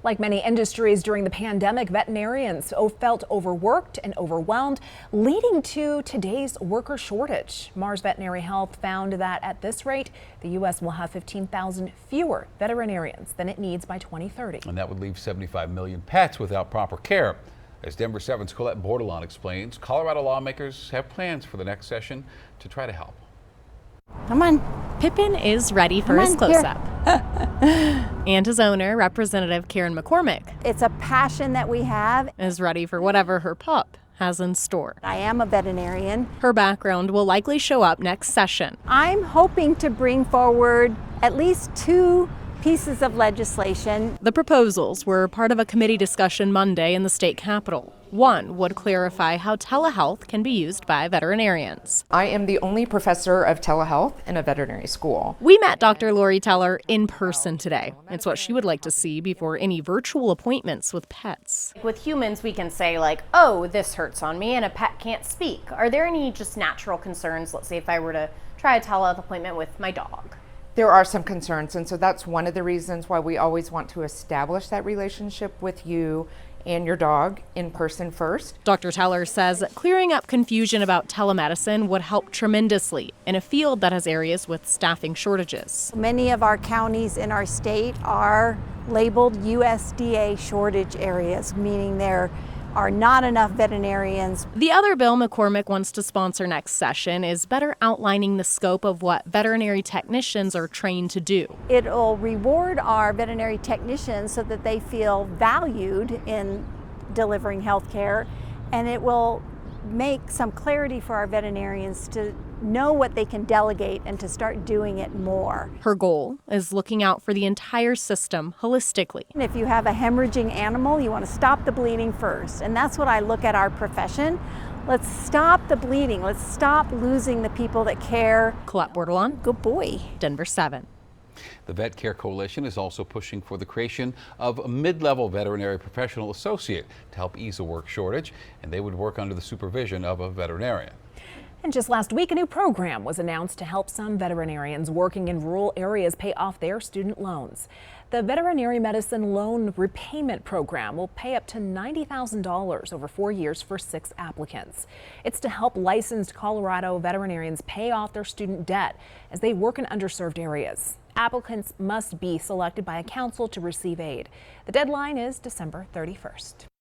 Like many industries during the pandemic, veterinarians felt overworked and overwhelmed, leading to today's worker shortage. Mars Veterinary Health found that at this rate, the U.S. will have 15,000 fewer veterinarians than it needs by 2030. And that would leave 75 million pets without proper care. As Denver 7's Colette Bordelon explains, Colorado lawmakers have plans for the next session to try to help. Come on. Pippin is ready for his close-up. And his owner, Representative Karen McCormick, It's a passion that we have. is ready for whatever her pup has in store. I am a veterinarian. Her background will likely show up next session. I'm hoping to bring forward at least 2 pieces of legislation. The proposals were part of a committee discussion Monday in the state capitol. One would clarify how telehealth can be used by veterinarians. I am the only professor of telehealth in a veterinary school. We met Dr. Lori Teller in person today. It's what she would like to see before any virtual appointments with pets. With humans, we can say like, oh, this hurts on me, and a pet can't speak. Are there any just natural concerns? Let's say if I were to try a telehealth appointment with my dog. There are some concerns, and so that's one of the reasons why we always want to establish that relationship with you and your dog in person first. Dr. Teller says clearing up confusion about telemedicine would help tremendously in a field that has areas with staffing shortages. Many of our counties in our state are labeled USDA shortage areas, meaning there are not enough veterinarians. The other bill McCormick wants to sponsor next session is better outlining the scope of what veterinary technicians are trained to do. It'll reward our veterinary technicians so that they feel valued in delivering health care, and it will make some clarity for our veterinarians to know what they can delegate and to start doing it more. Her goal is looking out for the entire system holistically. And if you have a hemorrhaging animal, you want to stop the bleeding first. And that's what I look at our profession. Let's stop the bleeding. Let's stop losing the people that care. Colette Bordelon, Good boy. Denver 7. The Vet Care Coalition is also pushing for the creation of a mid-level veterinary professional associate to help ease the work shortage, and they would work under the supervision of a veterinarian. And just last week, a new program was announced to help some veterinarians working in rural areas pay off their student loans. The Veterinary Medicine Loan Repayment Program will pay up to $90,000 over 4 years for 6 applicants. It's to help licensed Colorado veterinarians pay off their student debt as they work in underserved areas. Applicants must be selected by a council to receive aid. The deadline is December 31st.